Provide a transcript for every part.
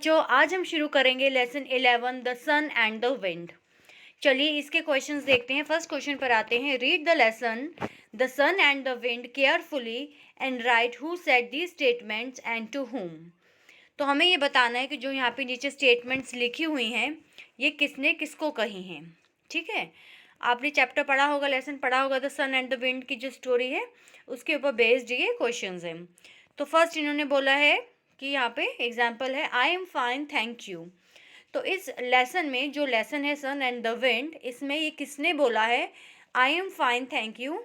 बच्चों आज हम शुरू करेंगे lesson 11 the sun and the wind. चलिए इसके क्वेश्चंस देखते हैं। फर्स्ट क्वेश्चन पर आते हैं। Read the lesson the sun and the wind carefully and write who said the statements and to whom. तो हमें ये बताना है कि जो यहाँ पे नीचे स्टेटमेंट्स लिखी हुई हैं ये किसने किसको कही हैं। ठीक है, आपने चैप्टर पढ़ा होगा, लेसन पढ़ा होगा the sun and the wind की जो स्टोरी है उसके ऊपर बेस्ड ये क्वेश्चंस हैं। तो फर्स्ट इन्होंने बोला है कि यहाँ पे एग्जाम्पल है I am fine thank you. तो इस लेसन में जो लेसन है सन एंड द विंड, इसमें ये किसने बोला है I am fine thank you.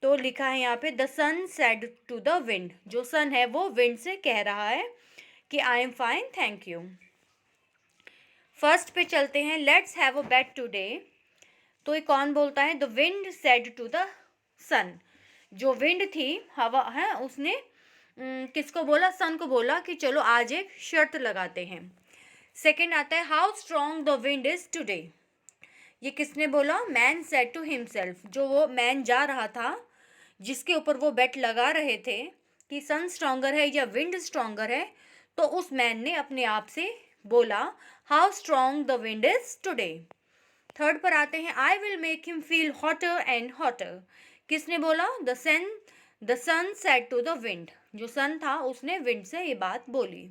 तो लिखा है यहाँ पे the sun said to the wind. जो सन है वो विंड से कह रहा है कि I am fine thank you. First पे चलते हैं। Let's have a bet today. तो ये कौन बोलता है? The wind said to the sun. जो विंड थी, हवा है, उसने किसको बोला? सन को बोला कि चलो आज एक शर्त लगाते हैं। सेकंड आता है how strong the wind is today. ये किसने बोला? Man said to himself. जो वो मैन जा रहा था जिसके ऊपर वो बेट लगा रहे थे कि सन स्ट्रॉन्गर है या विंड स्ट्रॉन्गर है, तो उस मैन ने अपने आप से बोला how strong the wind is today. Third पर आते हैं I will make him feel hotter and hotter. किसने बोला? The sun said to the wind. जो सन था उसने विंड से ये बात बोली।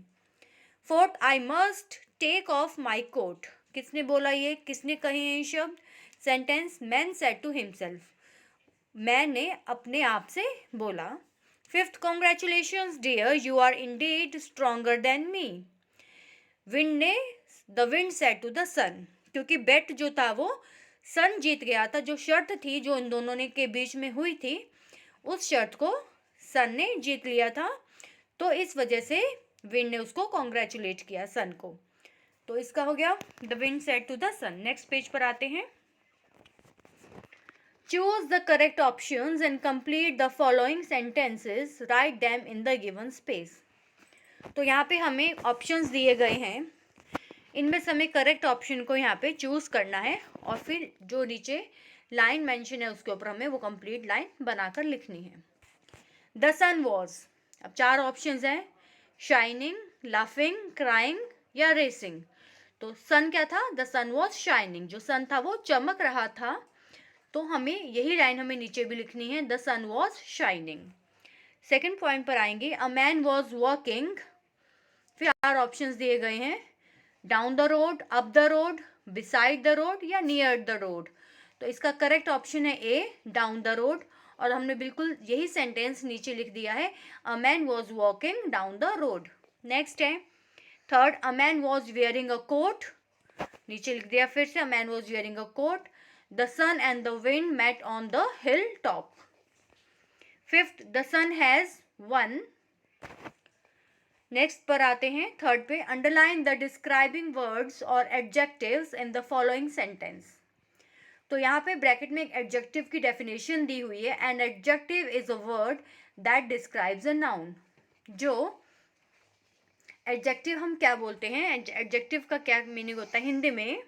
Fourth I must take off my coat. किसने बोला? ये किसने कहे हैं ये शब्द? Sentence man said to himself. Man ने अपने आप से बोला। Fifth congratulations dear you are Indeed stronger than me. The wind said to the sun. क्योंकि बेट जो था वो सन जीत गया था। जो शर्त थी जो इन दोनों ने के बीच में हुई थी, उस शर्त को सन ने जीत लिया था, तो इस वजह से विंड ने उसको कॉन्ग्रेचुलेट किया सन को। तो इसका हो गया the wind said to the sun. Next page पर आते हैं। Choose the correct options and complete the following sentences, write them in the given space. तो यहाँ पे हमें ऑप्शंस दिए गए हैं, इनमें से हमें करेक्ट ऑप्शन को यहाँ पे चूज करना है और फिर जो नीचे लाइन मेंशन है उसके ऊपर हमें वो कंप्लीट लाइन बनाकर लिखनी है। द सन वॉज, अब चार ऑप्शंस हैं, शाइनिंग, लाफिंग, क्राइंग या रेसिंग। तो सन क्या था? The sun was shining. जो सन था वो चमक रहा था, तो हमें यही लाइन हमें नीचे भी लिखनी है, the sun was shining. Second point पर आएंगे। A man was walking. फिर चार ऑप्शंस दिए गए हैं, down the road, up the road, beside the road या नियर द रोड। तो इसका करेक्ट ऑप्शन है ए, डाउन द रोड। और हमने बिल्कुल यही सेंटेंस नीचे लिख दिया है, a man was walking down the road. Next है third, a man was wearing a coat. नीचे लिख दिया फिर से, a man was wearing a coat. The sun and the wind met on the hill top. Fifth, the sun has won. Next पर आते हैं third पे, अंडरलाइन द डिस्क्राइबिंग वर्ड्स और adjectives in the following sentence. तो यहाँ पे bracket में एक एडजेक्टिव की डेफिनेशन दी हुई है। And adjective is a word that describes a noun. जो एडजेक्टिव हम क्या बोलते हैं, एडजेक्टिव का क्या मीनिंग होता है हिंदी में?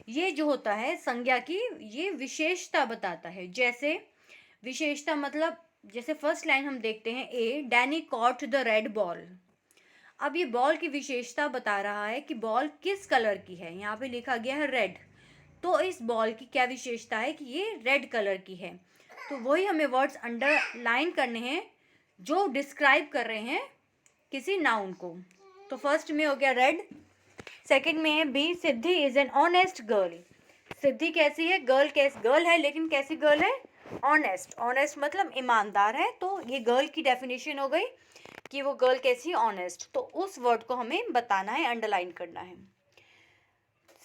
ये जो होता है संज्ञा की, ये विशेषता बताता है। जैसे विशेषता मतलब, जैसे फर्स्ट लाइन हम देखते हैं, A Danny caught the red ball. अब ये बॉल की विशेषता बता रहा है कि बॉल किस कलर की है। यहाँ पे लिखा गया है रेड, तो इस बॉल की क्या विशेषता है कि ये रेड कलर की है। तो वही हमें वर्ड्स अंडरलाइन करने हैं जो डिस्क्राइब कर रहे हैं किसी नाउन को। तो फर्स्ट में हो गया रेड। सेकंड में है B, Siddhi is an honest girl. Siddhi कैसी है? गर्ल है, लेकिन कैसी गर्ल है? ऑनेस्ट। ऑनेस्ट मतलब ईमानदार है। तो ये गर्ल की डेफिनेशन हो गई कि वो गर्ल कैसी? ऑनेस्ट। तो उस वर्ड को हमें बताना है, अंडरलाइन करना है।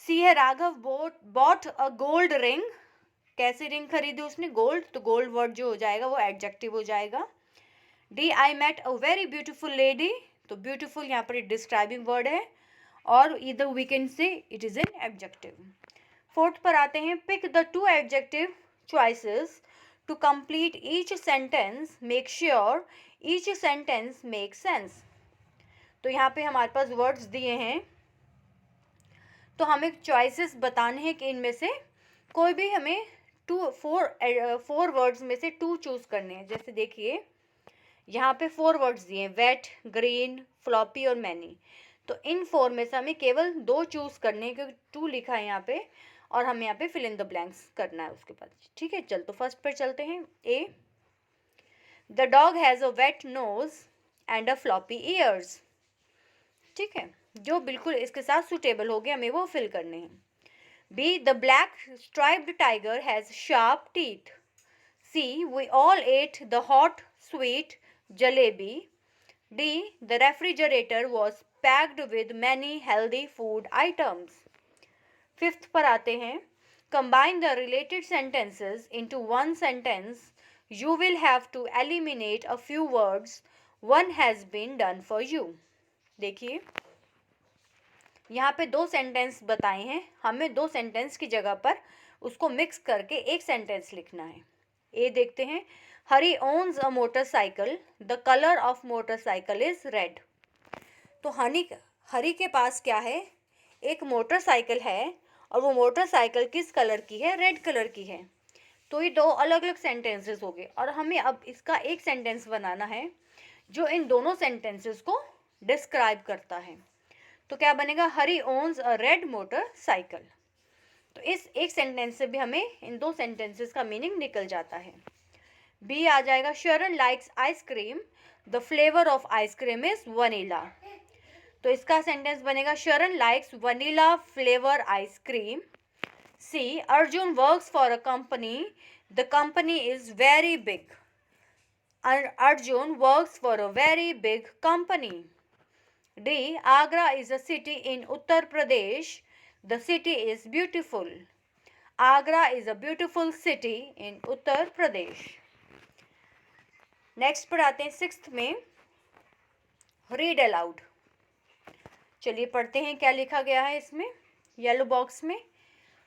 सी है Raghav bought a gold ring. कैसी रिंग खरीदी उसने? गोल्ड। तो गोल्ड वर्ड जो हो जाएगा वो एडजेक्टिव हो जाएगा। D I met a very beautiful lady. तो ब्यूटीफुल यहाँ पर डिस्क्राइबिंग वर्ड है, और इधर we can say it is an adjective. Fourth पर आते हैं, pick the two adjective choices to complete each sentence, make sure each sentence make sense. तो यहाँ पे हमारे पास वर्ड्स दिए हैं, तो हमें चॉइसेस बताने हैं कि इनमें से कोई भी हमें फोर वर्ड्स में से टू चूज करने हैं। जैसे देखिए यहाँ पे 4 वर्ड्स दिए हैं, वेट, ग्रीन, फ्लॉपी और मैनी। तो इन 4 में से हमें केवल 2 चूज करने हैं, क्योंकि 2 लिखा है यहाँ पे, और हमें यहाँ पे फिल इन द ब्लैंक्स करना है उसके बाद। ठीक है, चल तो फर्स्ट पर चलते हैं। A, the dog has a wet nose and a floppy ears. ठीक है, जो बिल्कुल इसके साथ सुटेबल हो गया, हमें वो फिल करने हैं। B, the black striped tiger has sharp teeth. C, we all ate the hot sweet jalebi. D, the refrigerator was packed with many healthy food items. Fifth पर आते हैं, combine the related sentences into one sentence. You will have to eliminate a few words. One has been done for you. देखिए, यहाँ पे 2 sentence बताए हैं, हमें 2 sentence की जगह पर उसको मिक्स करके एक सेंटेंस लिखना है। ए देखते हैं, Hari owns a motorcycle, the colour of motorcycle is red. तो हरी के पास क्या है, एक मोटरसाइकिल है, और वो मोटरसाइकिल किस कलर की है, रेड कलर की है। तो ये 2 अलग अलग सेंटेंसेस हो गए, और हमें अब इसका एक सेंटेंस बनाना है जो इन दोनों सेंटेंसेस को डिस्क्राइब करता है। तो क्या बनेगा, हरी ओन्स अ रेड मोटरसाइकिल। तो इस एक सेंटेंस से भी हमें इन 2 सेंटेंसेस का मीनिंग निकल जाता है। बी आ जाएगा, Sharan likes ice cream, the flavour of ice cream is vanilla. तो इसका सेंटेंस बनेगा, Sharan likes vanilla flavour ice cream. C, Arjun works for a company, the company is very big. Arjun works for a very big company. D, Agra is a city in Uttar Pradesh. The city is beautiful. Agra is a beautiful city in Uttar Pradesh. Next पर आते हैं 6th में, read aloud. चलिए पढ़ते हैं क्या लिखा गया है इसमें, येलो बॉक्स में।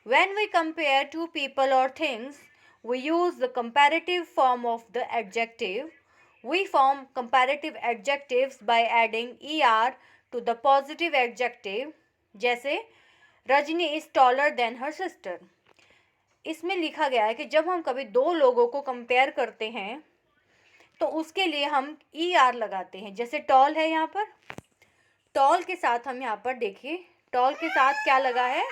When we compare two people or things, we use the comparative form of the adjective. We form comparative adjectives by adding er to the positive adjective. जैसे Rajni is taller than her sister. इसमें लिखा गया है कि जब हम कभी 2 लोगों को कंपेयर करते हैं तो उसके लिए हम er लगाते हैं। जैसे टॉल है, यहाँ पर टॉल के साथ हम यहाँ पर देखिए, टॉल के साथ क्या लगा है,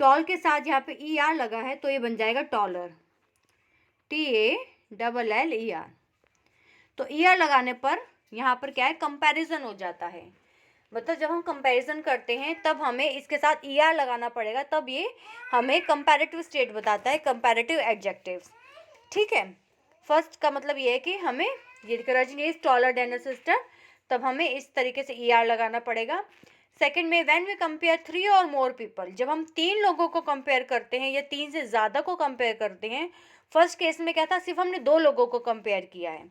टॉल के साथ यहाँ पे er लगा है, तो ये बन जाएगा टॉलर, TALLER। तो er लगाने पर यहाँ पर क्या है, कंपैरिजन हो जाता है। मतलब जब हम कंपैरिजन करते हैं तब हमें इसके साथ er लगाना पड़ेगा, तब ये हमें कंपैरेटिव स्टेट बताता है, कंपैरेटिव एडजेक्टिव्स। ठीक है, फर्स्ट का मतलब ये है कि हमें ये Rajni is taller than a sister, तब हमें इस तरीके से er लगाना पड़ेगा। सेकंड में, व्हेन वी कंपेयर 3 और मोर पीपल, जब हम 3 लोगों को कंपेयर करते हैं या 3 से ज़्यादा को कंपेयर करते हैं। फर्स्ट केस में क्या था, सिर्फ हमने 2 लोगों को कंपेयर किया है।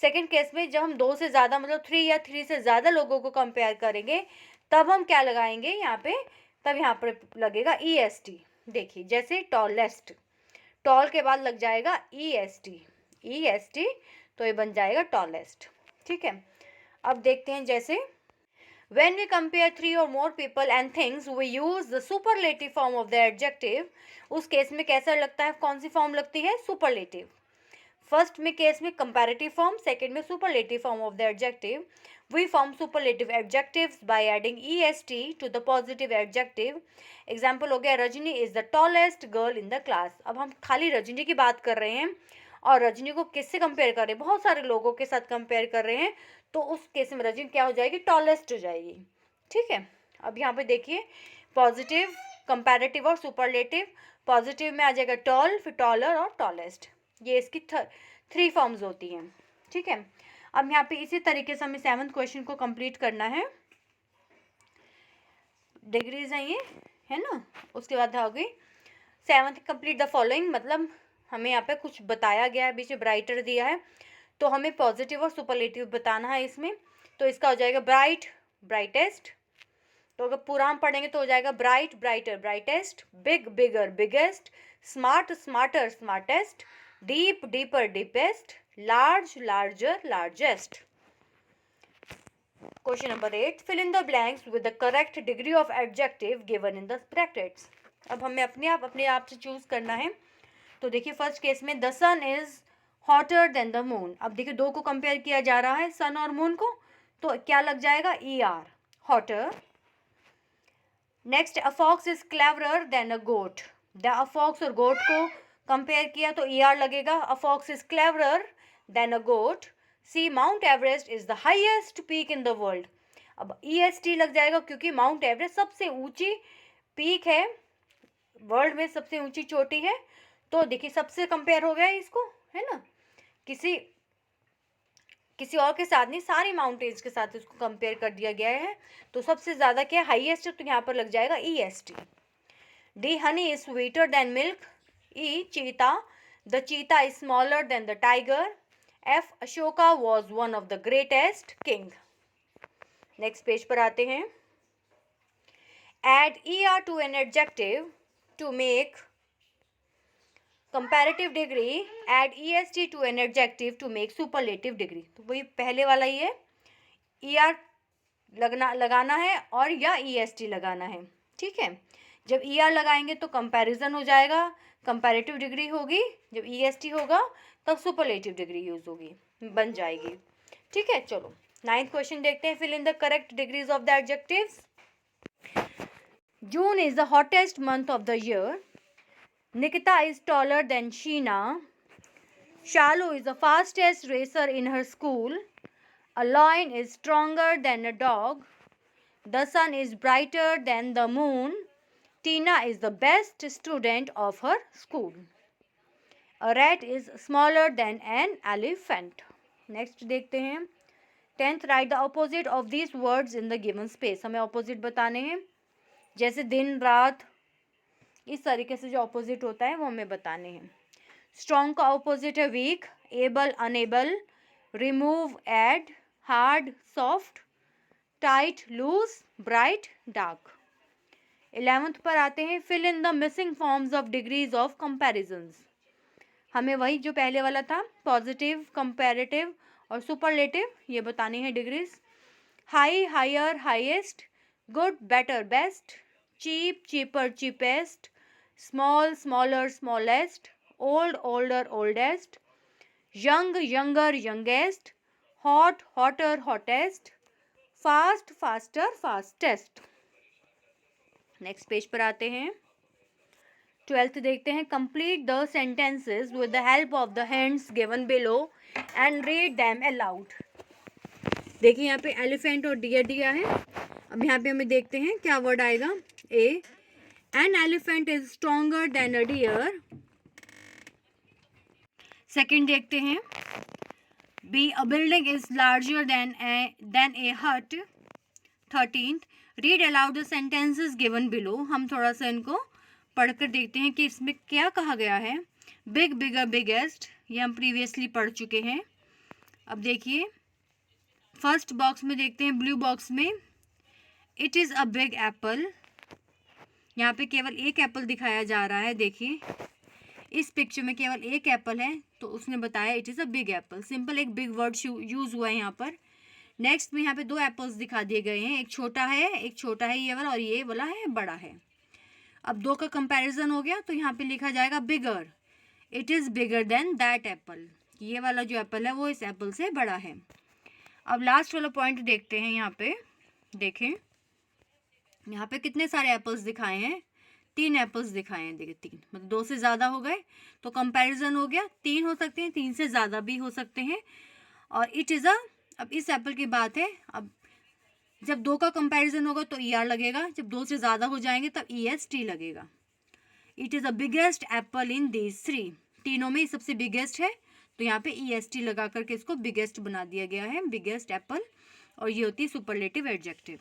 सेकंड केस में जब हम 2 से ज़्यादा मतलब 3 या 3 से ज़्यादा लोगों को कंपेयर करेंगे, तब हम क्या लगाएंगे यहाँ पे, तब यहाँ पर लगेगा EST। देखिए जैसे टॉलेस्ट, टॉल के बाद लग जाएगा EST, तो ये बन जाएगा टॉलेस्ट। ठीक है, अब देखते हैं जैसे when we compare 3 or more people and things, we use the superlative form of the adjective. उस केस में कैसा लगता है, कौन सी फॉर्म लगती है, सुपरलेटिव। फर्स्ट में केस में कंपैरेटिव फॉर्म, सेकंड में superlative form of the adjective. We form superlative adjectives by adding EST to the positive adjective. Example हो गया, Rajni is the tallest girl in the class. अब हम खाली रजनी की बात कर रहे हैं, और रजनी को किससे कंपेयर कर रहे हैं, बहुत सारे लोगों के साथ कंपेयर कर रहे हैं, तो उस केस में रजनी क्या हो जाएगी, टॉलेस्ट हो जाएगी। ठीक है, अब यहाँ पे देखिए, पॉजिटिव, कंपैरेटिव और सुपरलेटिव। पॉजिटिव में आ जाएगा टॉल, फिर टॉलर और टॉलेस्ट, ये इसकी 3 फॉर्म्स होती हैं। ठीक है, अब यहाँ पे इसी तरीके से हमें 7th क्वेश्चन को कंप्लीट करना है। डिग्रीज हैं ये, है ना। उसके बाद हो गई 7th, कंप्लीट द फॉलोइंग, मतलब हमें यहाँ पे कुछ बताया गया है, बीच में ब्राइटर दिया है, तो हमें पॉजिटिव और सुपरलेटिव बताना है इसमें। तो इसका हो जाएगा ब्राइट, ब्राइटेस्ट। तो अगर पूरा हम पढ़ेंगे तो हो जाएगा bright, brighter, brightest, big, bigger, biggest, smart, smarter, smartest, deep, deeper, deepest, large, larger, largest. Question number 8, fill in the blanks with the correct degree of adjective given in the brackets. अब हमें अपने आप से choose करना है। तो देखिए first case में the sun is hotter than the moon. अब देखिए दो को कंपेयर किया जा रहा है, सन और मून को, तो क्या लग जाएगा, ER, hotter. Next, a fox is cleverer than a goat. The fox और गोट को कंपेयर किया तो ER लगेगा, a fox is cleverer than a goat. C, mount Everest is the highest peak in the world. अब EST लग जाएगा क्योंकि mount Everest सबसे ऊंची पीक है, वर्ल्ड में सबसे ऊंची चोटी है। तो देखिए सबसे कंपेयर हो गया इसको, है ना, किसी और के साथ नहीं, सारी माउंटेन्स के साथ इसको कंपेयर कर दिया गया है। तो सबसे ज़्यादा क्या, हाईएस्ट, तो यहाँ पर लग जाएगा EST। D, honey is sweeter than milk. E, cheetah, the cheetah is smaller than the tiger. F, Ashoka was one of the greatest king. Next page पर आते हैं। Add ER to an adjective to make comparative degree. Add EST to an adjective to make superlative degree. तो वही पहले वाला ही है, ER लगाना है और या EST लगाना है, ठीक है। जब ER लगाएंगे तो कंपैरिजन हो जाएगा, कंपैरेटिव डिग्री होगी। जब EST होगा तब सुपरलेटिव डिग्री यूज होगी, बन जाएगी, ठीक है। चलो 9th क्वेश्चन देखते हैं। Fill in the correct degrees of the adjectives. June is the hottest month of the year. Nikita is taller than Sheena. Shalu is the fastest racer in her school. A lion is stronger than a dog. The sun is brighter than the moon. Tina is the best student of her school. A rat is smaller than an elephant. Next देखते हैं। 10th, write the opposite of these words in the given space. हमें opposite बताने हैं, जैसे दिन रात, इस तरीके से जो ऑपोजिट होता है वो हमें बताने हैं। स्ट्रॉन्ग का ऑपोजिट है weak, able unable, remove add, hard soft, tight loose, bright dark. 11th पर आते हैं। Fill in the missing forms of degrees of comparisons. हमें वही जो पहले वाला था, पॉजिटिव, कंपैरेटिव और सुपरलेटिव, ये बतानी है degrees. High, higher, highest, good, better, best, cheap, cheaper, cheapest, small, smaller, smallest, old, older, oldest, young, younger, youngest, hot, hotter, hottest, fast, faster, fastest। Next page पर आते हैं। 12th देखते हैं। Complete the sentences with the help of the hands given below and read them allowed. देखिए यहाँ पे elephant और dear दिया है। अब यहाँ पे हमें देखते हैं क्या वर्ड आएगा। A, an elephant is stronger than a deer. Second देखते हैं। B, a building is larger than a hut. 13th, read aloud the sentences given below. हम थोड़ा सा इनको पढ़कर देखते हैं कि इसमें क्या कहा गया है। बिग, बिगर, बिगेस्ट, ये हम प्रीवियसली पढ़ चुके हैं। अब देखिए फर्स्ट बॉक्स में देखते हैं, ब्लू बॉक्स में, it is a big Apple. यहाँ पे केवल एक एप्पल दिखाया जा रहा है। देखिए इस पिक्चर में केवल एक एप्पल है, तो उसने बताया it is a big Apple. Simple एक बिग वर्ड यूज़ हुआ है यहाँ पर। नेक्स्ट में यहाँ पे दो एप्पल्स दिखा दिए गए हैं, एक छोटा है ये वाला, और ये वाला है बड़ा है। अब दो का कंपैरिजन हो गया, तो यहाँ पे लिखा जाएगा bigger, it is bigger than that apple. ये वाला जो एप्पल है वो इस एप्पल से बड़ा है। अब लास्ट वाला पॉइंट देखते हैं। यहाँ पे देखें, यहाँ पे कितने सारे एप्पल्स दिखाए हैं, 3 एप्पल्स दिखाए हैं। देखिए 3, मतलब 2 से ज़्यादा हो गए तो कंपैरिजन हो गया। 3 हो सकते हैं, 3 से ज़्यादा भी हो सकते हैं। और इट इज़ अ, अब इस एप्पल की बात है, अब जब 2 का कंपैरिजन होगा तो ER लगेगा, जब 2 से ज़्यादा हो जाएंगे तब EST लगेगा। It is the biggest apple in these 3, तीनों में सबसे बिगेस्ट है, तो यहाँ पे EST लगा करके इसको बिगेस्ट बना दिया गया है, बिगेस्ट एप्पल। और ये होती है सुपरलेटिव एडजेक्टिव,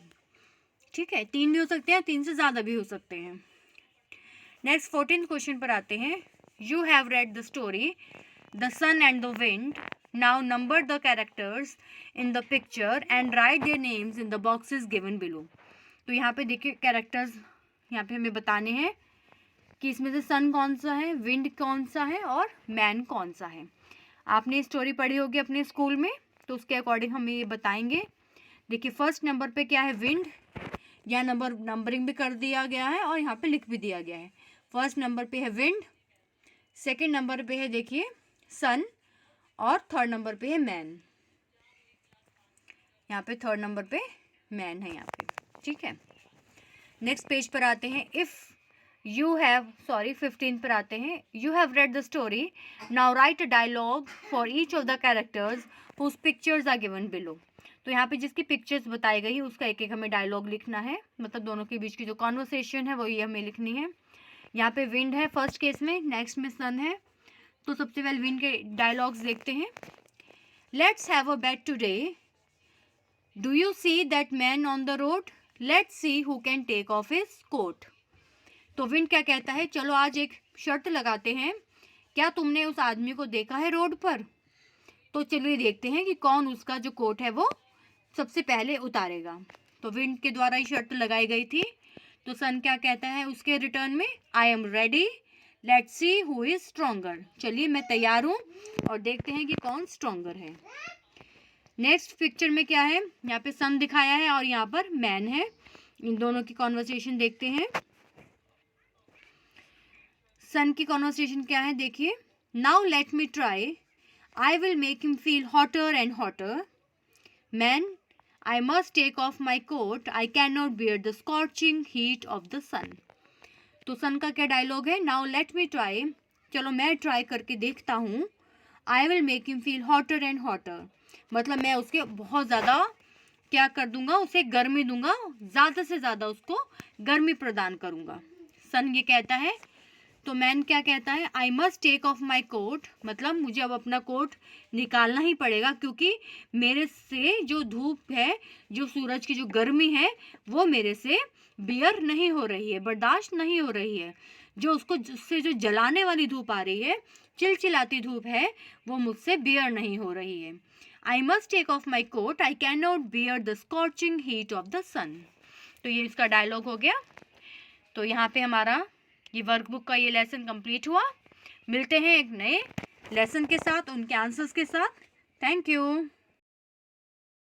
ठीक है। 3 भी हो सकते हैं, 3 से ज़्यादा भी हो सकते हैं। नेक्स्ट 14th क्वेश्चन पर आते हैं। You have read the story the sun and the wind. Now number the characters in the picture and write their names in the boxes given below. तो यहाँ पे देखिए कैरेक्टर्स यहाँ पे हमें बताने हैं कि इसमें से सन कौन सा है, विंड कौन सा है और मैन कौन सा है। आपने स्टोरी पढ़ी होगी अपने स्कूल में, तो उसके अकॉर्डिंग हमें ये बताएंगे। देखिए फर्स्ट नंबर पे क्या है, विंड। यहाँ नंबरिंग भी कर दिया गया है और यहाँ पे लिख भी दिया गया है। फर्स्ट नंबर पे है विंड, सेकंड नंबर पे है देखिए सन, और थर्ड नंबर पे है मैन, यहाँ पे थर्ड नंबर पे मैन है यहाँ पे, ठीक है। नेक्स्ट पेज पर आते हैं। इफ़ यू हैव 15 पर आते हैं। You have read the story, now write a dialogue for each of the characters whose pictures are given below. तो यहाँ पे जिसकी पिक्चर्स बताई गई उसका एक एक हमें डायलॉग लिखना है, मतलब दोनों के बीच की जो कॉन्वर्सेशन है वही हमें लिखनी है। यहाँ पे विंड है फर्स्ट केस में, नेक्स्ट में सन है। तो सबसे पहले विंड के डायलॉग्स देखते हैं। Let's have a bet today, do you see that man on the road, let's see who can take off his coat. तो विंड क्या कहता है, चलो आज एक शर्त लगाते हैं, क्या तुमने उस आदमी को देखा है रोड पर? तो चलिए देखते हैं कि कौन उसका जो कोट है वो सबसे पहले उतारेगा। तो विंड के द्वारा ही शर्त लगाई गई थी। तो सन क्या कहता है उसके रिटर्न में, I am ready, let's see who is stronger. चलिए मैं तैयार हूँ और देखते हैं कि कौन स्ट्रोंगर है। नेक्स्ट पिक्चर में क्या है, यहाँ पे सन दिखाया है और यहाँ पर मैन है। इन दोनों की कॉन्वर्सेशन देखते हैं। सन की कॉन्वर्सेशन क्या है देखिए। Now let me try, I will make him feel hotter and hotter. Man, I must take off my coat, I cannot bear the scorching heat of the sun। तो सन का क्या डायलॉग है, नाउ लेट मी ट्राई, चलो मैं try करके देखता हूँ। आई will make him feel hotter and hotter, मतलब मैं उसके बहुत ज़्यादा क्या कर दूंगा, उसे गर्मी दूंगा, ज़्यादा से ज़्यादा उसको गर्मी प्रदान करूँगा। सन ये कहता है। तो मैन क्या कहता है, I must take off my coat, मतलब मुझे अब अपना कोट निकालना ही पड़ेगा क्योंकि मेरे से जो धूप है, जो सूरज की जो गर्मी है वो मेरे से बियर नहीं हो रही है, बर्दाश्त नहीं हो रही है। जो उससे जो जलाने वाली धूप आ रही है, चिलचिलाती धूप है, वो मुझसे बियर नहीं हो रही है। I must take off my coat, I can not bear the scorching heat of the sun. तो ये इसका डायलॉग हो गया। तो यहाँ पे हमारा ये वर्कबुक का ये लेसन कंप्लीट हुआ। मिलते हैं एक नए लेसन के साथ, उनके आंसर्स के साथ। Thank you.